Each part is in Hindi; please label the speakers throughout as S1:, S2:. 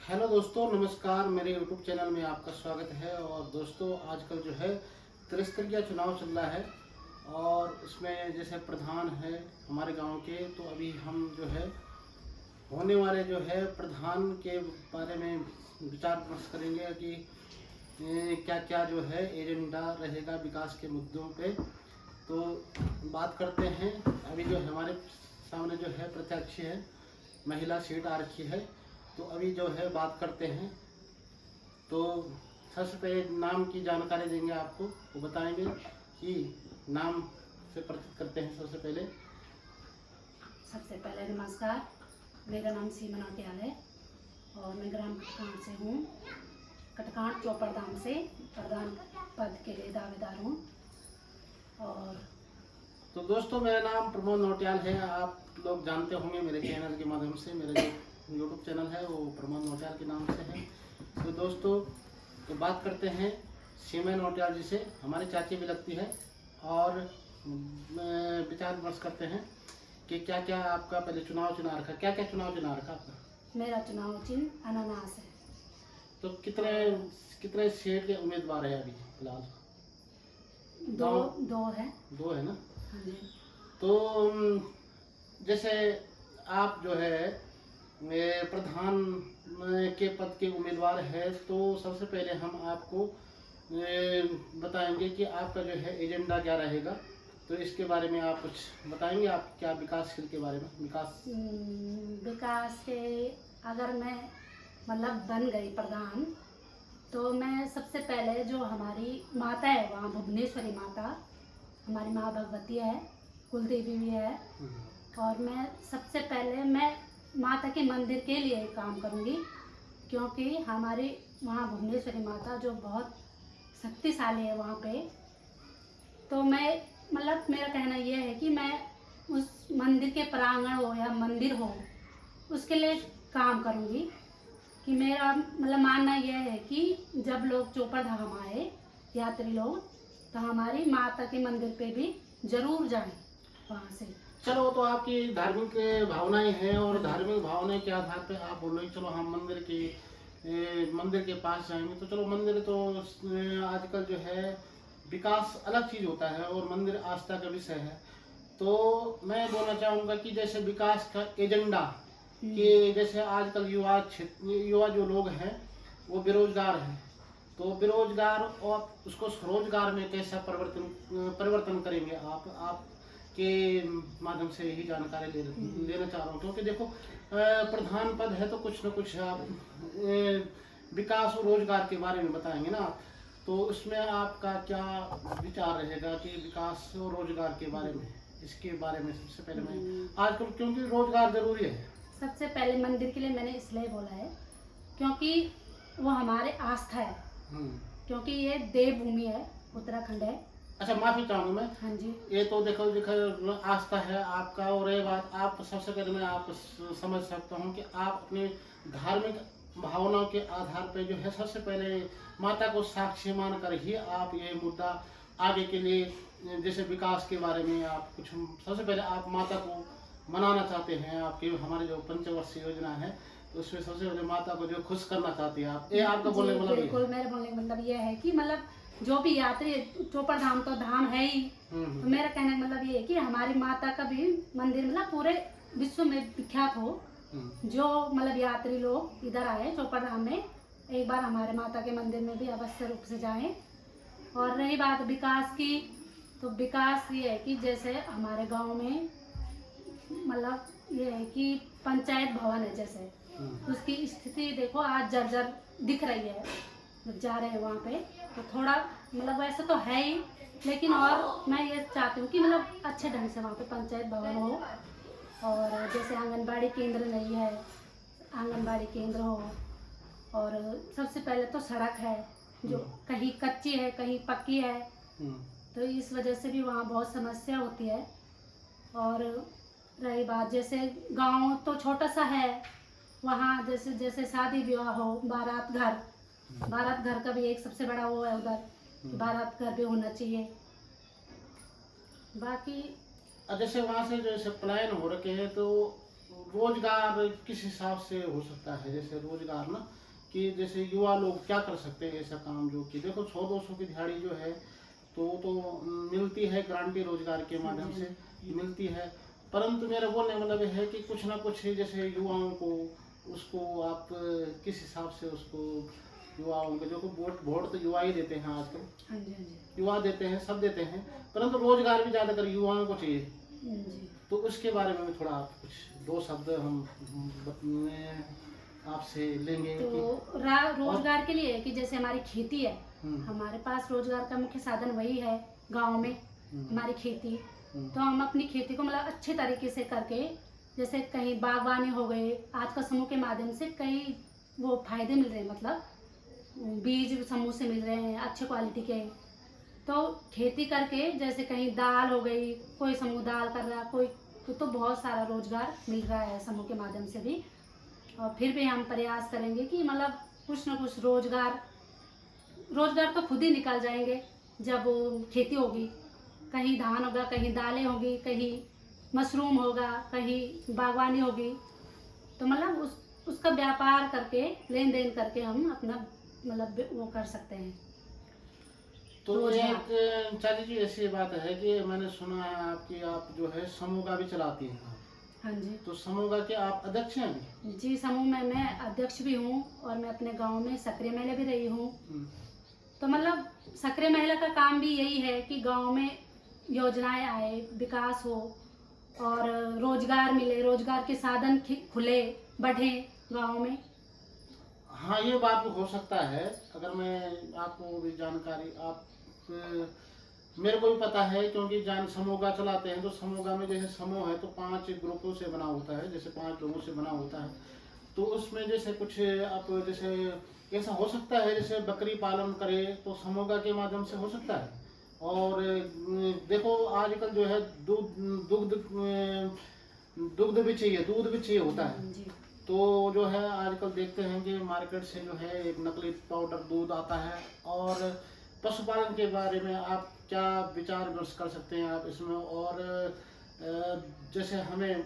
S1: हेलो दोस्तों, नमस्कार। मेरे यूट्यूब चैनल में आपका स्वागत है। और दोस्तों, आजकल जो है त्रिस्तरीय चुनाव चल रहा है और इसमें जैसे प्रधान है हमारे गांव के, तो अभी हम जो है होने वाले जो है प्रधान के बारे में विचार विमर्श करेंगे कि क्या क्या जो है एजेंडा रहेगा विकास के मुद्दों पे। तो बात करते हैं। अभी जो हमारे सामने जो है प्रत्याशी है, महिला सीट आ रखी है, तो अभी जो है बात करते हैं। तो सबसे पहले नाम की जानकारी देंगे आपको, वो बताएंगे कि नाम से परिचित करते हैं।
S2: सबसे पहले नमस्कार। मेरा नाम सीमा नौटियाल है और मैं ग्राम कटकांड से हूँ। कटकांड चौपड़धाम से प्रधान पद के लिए दावेदार हूँ। और
S1: तो दोस्तों, मेरा नाम प्रमोद नौटियाल है। आप लोग जानते होंगे मेरे चैनल के माध्यम से। मेरा जो यूट्यूब चैनल है वो प्रमोद नौटियाल के नाम से है। तो दोस्तों, तो बात करते हैं सीमा नौटियाल जी से। हमारी चाची भी लगती है और विचार विमर्श करते हैं कि क्या क्या आपका पहले चुनाव चुना रखा, क्या क्या चुनाव चुना रखा आपका।
S2: मेरा चुनाव चिन्ह अनानास है।
S1: तो कितने कितने सीट के उम्मीदवार है अभी फिलहाल?
S2: दो है।
S1: दो है ना।
S2: हाँ जी।
S1: तो जैसे आप जो है प्रधान के पद के उम्मीदवार है, तो सबसे पहले हम आपको बताएंगे कि आपका जो है एजेंडा क्या रहेगा। तो इसके बारे में आप कुछ बताएंगे। आप क्या विकास के बारे में
S2: विकास के अगर मैं मतलब बन गई प्रधान, तो मैं सबसे पहले जो हमारी माता है वहाँ भुवनेश्वरी माता, हमारी माँ भगवती है, कुलदेवी भी है। और मैं सबसे पहले मैं माता के मंदिर के लिए काम करूँगी, क्योंकि हमारी वहाँ भुवनेश्वरी माता जो बहुत शक्तिशाली है वहाँ पे। तो मैं मतलब मेरा कहना यह है कि मैं उस मंदिर के प्रांगण हो या मंदिर हो उसके लिए काम करूँगी। कि मेरा मतलब मानना यह है कि जब लोग चोपड़ धाम आए यात्री लोग, तो हमारी माता के मंदिर पे भी जरूर जाएं वहाँ से।
S1: चलो, वो तो आपकी धार्मिक भावनाएं हैं और धार्मिक भावनाएं के आधार पे आप बोल रहे हैं चलो हम मंदिर के पास जाएंगे। तो चलो, मंदिर तो आजकल जो है विकास अलग चीज होता है और मंदिर आस्था का विषय है। तो मैं बोलना चाहूँगा कि जैसे विकास का एजेंडा, कि जैसे आजकल युवा जो लोग हैं वो बेरोजगार हैं, तो बेरोजगार और उसको स्वरोजगार में कैसा परिवर्तन करेंगे आप के माध्यम से यही जानकारी लेना चाह रहा हूँ। क्योंकि देखो, प्रधान पद है तो कुछ न कुछ आप विकास और रोजगार के बारे में बताएंगे ना। तो उसमें आपका क्या विचार रहेगा कि विकास और रोजगार के बारे में, इसके बारे में सबसे पहले मैं आजकल, क्योंकि रोजगार जरूरी है।
S2: सबसे पहले मंदिर के लिए मैंने इसलिए बोला है क्योंकि वो हमारे आस्था है, क्योंकि ये देवभूमि है, उत्तराखंड है।
S1: अच्छा, माफी चाहूंगा मैं।
S2: हाँ जी।
S1: ये तो देखो आस्था है आपका, और ये बात आप सबसे पहले मैं आप समझ सकता हूँ कि आप अपने धार्मिक भावनाओं के आधार पे जो है सबसे पहले माता को साक्षी मानकर ही आप ये मुद्दा आगे के लिए, जैसे विकास के बारे में आप कुछ, सबसे पहले आप माता को मनाना चाहते हैं। आपकी हमारी जो पंचवर्षीय योजना है, तो उसमें सबसे पहले माता को जो खुश करना चाहती है आप। ये आपका बोलने का मतलब?
S2: बिल्कुल, मेरे बोलने का मतलब ये है कि मतलब जो भी यात्री, चोपड़ धाम तो धाम है ही। तो मेरा कहने का मतलब ये है कि हमारी माता का भी मंदिर मतलब पूरे विश्व में विख्यात हो। जो मतलब यात्री लोग इधर आए चोपड़ धाम में, एक बार हमारे माता के मंदिर में भी अवश्य रूप से जाएं। और रही बात विकास की, तो विकास ये है कि जैसे हमारे गांव में मतलब ये है कि पंचायत भवन है, जैसे उसकी स्थिति देखो आज जर्जर दिख रही है। जब जा रहे हैं वहाँ पे तो थोड़ा मतलब वैसे तो है ही, लेकिन और मैं ये चाहती हूँ कि मतलब अच्छे ढंग से वहाँ पे पंचायत भवन हो। और जैसे आंगनबाड़ी केंद्र नहीं है, आंगनबाड़ी केंद्र हो। और सबसे पहले तो सड़क है जो कहीं कच्ची है कहीं पक्की है, तो इस वजह से भी वहाँ बहुत समस्या होती है। और रही बात, जैसे गांव तो छोटा सा है, वहाँ जैसे जैसे शादी विवाह हो, बारात घर का भी एक सबसे बड़ा वो है उधर, बारात घर भी होना चाहिए। बाकी
S1: जैसे वहाँ से जैसे पलायन हो रखे हैं, तो रोजगार किस हिसाब से हो सकता है, जैसे रोजगार ना कि जैसे युवा लोग क्या कर सकते हैं ऐसा काम जो कि देखो 100-200 की दिहाड़ी जो है तो मिलती है, गारंटी रोजगार के माध्यम से मिलती है। परंतु मेरा बोलने मतलब ये है कि कुछ ना कुछ जैसे युवाओं को उसको आप किस हिसाब से उसको युवाओं को जो वोट वोट तो युवा ही देते हैं आजकल,
S2: हाँ जी, हाँ जी,
S1: युवा देते हैं, सब देते हैं, परंतु रोजगार भी ज्यादातर युवाओं को चाहिए।
S2: जी।
S1: तो उसके बारे में भी थोड़ा आप कुछ 2 शब्द आपसे लेंगे
S2: तो
S1: कि
S2: रोजगार के लिए है कि जैसे हमारी खेती है, हमारे पास रोजगार का मुख्य साधन वही है गांव में, हमारी खेती। तो हम अपनी खेती को मतलब अच्छे तरीके से करके, जैसे कहीं बागवानी हो गई, आज का समूह के माध्यम से कई वो फायदे मिल रहे हैं, मतलब बीज समूह से मिल रहे हैं अच्छे क्वालिटी के। तो खेती करके जैसे कहीं दाल हो गई, कोई समूह दाल कर रहा, कोई तो बहुत सारा रोजगार मिल रहा है समूह के माध्यम से भी। और फिर भी हम प्रयास करेंगे कि मतलब कुछ ना कुछ रोजगार तो खुद ही निकल जाएंगे जब खेती होगी। कहीं धान होगा, कहीं दालें होगी, कहीं मशरूम होगा, कहीं बागवानी होगी। तो मतलब उसका व्यापार करके, लेन देन करके हम अपना मतलब वो कर सकते हैं।
S1: तो एक चाची जी ऐसी बात है कि मैंने सुना है आपकी आप जो है समूह का भी चलाती हैं।
S2: हाँ जी।
S1: तो समूह का क्या आप अध्यक्ष हैं?
S2: जी, समूह में मैं अध्यक्ष भी हूँ और मैं अपने गांव में सक्रिय महिला भी रही हूँ। तो मतलब सक्रिय महिला का काम भी यही है कि गांव में योजनाएं आए, विकास हो और रोजगार मिले, रोजगार के साधन खुले बढ़े गांव में।
S1: हाँ, ये बात भी हो सकता है। अगर मैं आपको भी जानकारी आप मेरे को भी पता है, क्योंकि समूह का चलाते हैं। तो समूह का में जैसे समूह है तो 5 ग्रुपों से बना होता है, जैसे 5 लोगों से बना होता है। तो उसमें जैसे कुछ आप जैसे ऐसा हो सकता है जैसे बकरी पालन करे तो समूह का के माध्यम से हो सकता है। और देखो आजकल जो है दुग्ध भी चाहिए, दूध भी चाहिए होता है। तो जो है आजकल देखते हैं कि मार्केट से जो है एक नकली पाउडर दूध आता है। और पशुपालन के बारे में आप क्या विचार विमर्श कर सकते हैं आप इसमें? और जैसे हमें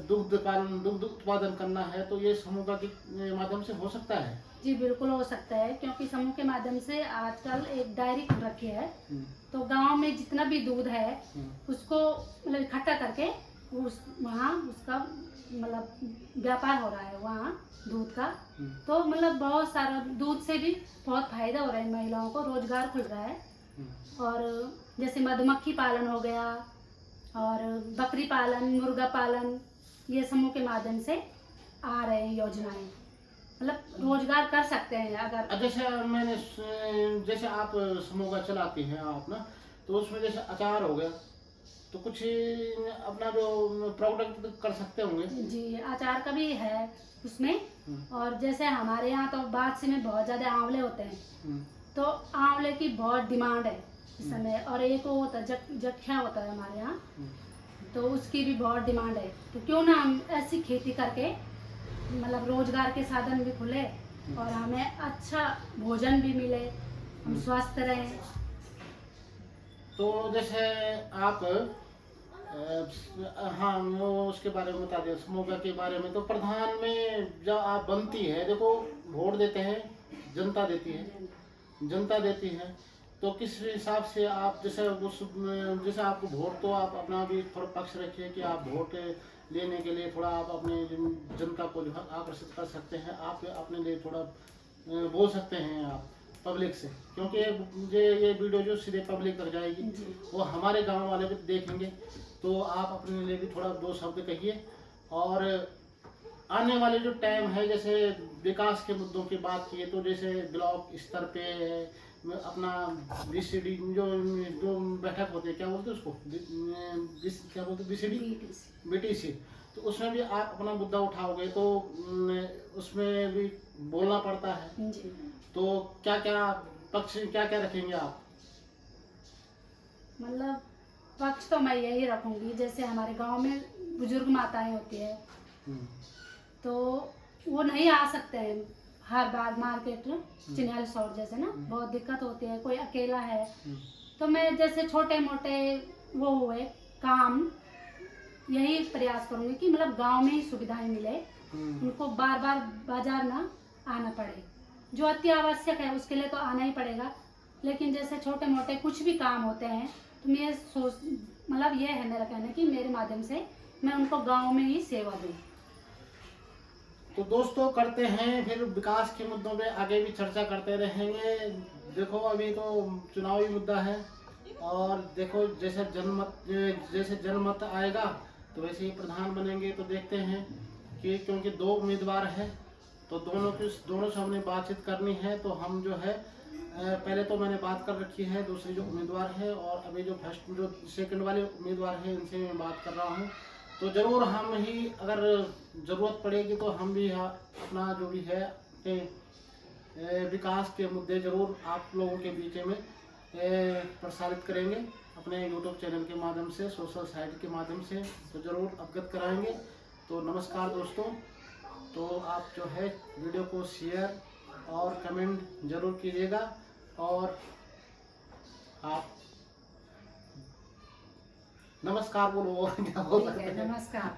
S1: दुग्ध उत्पादन करना है तो ये समूह के माध्यम से हो सकता है?
S2: जी बिल्कुल हो सकता है, क्योंकि समूह के माध्यम से आजकल एक डायरी खुल रखी है। तो गांव में जितना भी दूध है उसको मतलब इकट्ठा करके वहाँ उसका मतलब व्यापार हो रहा है वहाँ दूध का। तो मतलब बहुत सारा दूध से भी बहुत फायदा हो रहा है, महिलाओं को रोजगार खुल रहा है। और जैसे मधुमक्खी पालन हो गया और बकरी पालन, मुर्गा पालन, ये समूह के माध्यम से आ रहे हैं योजनाएं। मतलब रोजगार कर सकते हैं अगर
S1: जैसे आप समूह का चलाती हैं आप ना, तो उसमें जैसे अचार हो गया तो कुछ अपना जो प्रोडक्ट कर सकते होंगे।
S2: जी, अचार का भी है उसमें। और जैसे हमारे यहाँ तो बादशाह में बहुत ज्यादा आंवले होते हैं, तो आंवले की बहुत डिमांड है इस समय। और एक वो होता है जख्या होता है हमारे यहाँ, तो उसकी भी बहुत डिमांड है। तो क्यों ना हम ऐसी खेती करके मतलब रोजगार के साधन भी खुले और हमें अच्छा भोजन भी मिले, हम स्वस्थ रहें।
S1: तो जैसे आप हाँ वो उसके बारे में बता दें, समूह के बारे में। तो प्रधान में जब आप बनती है, देखो वोट देते हैं, जनता देती है। तो किस हिसाब से आप जैसे आपको वोट, तो आप अपना भी थोड़ा पक्ष रखिए कि आप वोट लेने के लिए थोड़ा आप अपने जनता को जो है आकर्षित कर सकते हैं। आप अपने लिए थोड़ा बोल सकते हैं आप पब्लिक से, क्योंकि ये वीडियो जो सीधे पब्लिक तक जाएगी, वो हमारे गांव वाले भी देखेंगे। तो आप अपने लिए भी थोड़ा 2 शब्द कहिए। और आने वाले जो टाइम है, जैसे विकास के मुद्दों की बात की तो जैसे ब्लॉक स्तर पे अपना बीसीडी जो बैठक होती है, क्या बोलते हैं उसको, क्या बोलते हैं, बीटीसी। तो उसमें भी आप अपना मुद्दा उठाओगे तो उसमें भी बोलना पड़ता है। तो क्या पक्ष क्या रखेंगे आप?
S2: मतलब पक्ष तो मैं यही रखूंगी, जैसे हमारे गांव में बुजुर्ग माताएं होती है तो वो नहीं आ सकते हैं हर बार मार्केट चिन्हल शॉट जैसे ना, बहुत दिक्कत होती है, कोई अकेला है। तो मैं जैसे छोटे मोटे वो हुए काम यही प्रयास करूंगी कि मतलब गांव में ही सुविधाएं मिले, उनको बार बार बाजार ना आना पड़े। जो अति आवश्यक है उसके लिए तो आना ही पड़ेगा, लेकिन जैसे छोटे मोटे कुछ भी काम होते हैं तो मैं सोच मतलब ये है मेरा कहना कि मेरे माध्यम से मैं उनको गांव में ही सेवा दूं।
S1: तो दोस्तों करते हैं फिर विकास के मुद्दों पे आगे भी चर्चा करते रहेंगे। देखो अभी तो चुनावी मुद्दा है, और देखो जैसे जनमत आएगा तो वैसे ही प्रधान बनेंगे। तो देखते हैं कि क्योंकि 2 उम्मीदवार हैं तो दोनों से हमने बातचीत करनी है। तो हम जो है पहले तो मैंने बात कर रखी है दूसरे जो उम्मीदवार है, और अभी जो सेकंड वाले उम्मीदवार हैं इनसे मैं बात कर रहा हूँ। तो ज़रूर हम ही अगर ज़रूरत पड़ेगी तो हम भी अपना जो भी है विकास के मुद्दे ज़रूर आप लोगों के बीच में प्रसारित करेंगे अपने यूट्यूब चैनल के माध्यम से, सोशल साइट के माध्यम से, तो ज़रूर अवगत कराएंगे। तो नमस्कार दोस्तों। तो आप जो है वीडियो को शेयर और कमेंट ज़रूर कीजिएगा, और आप नमस्कार बोलो और क्या बोल सकते हैं।
S2: नमस्कार।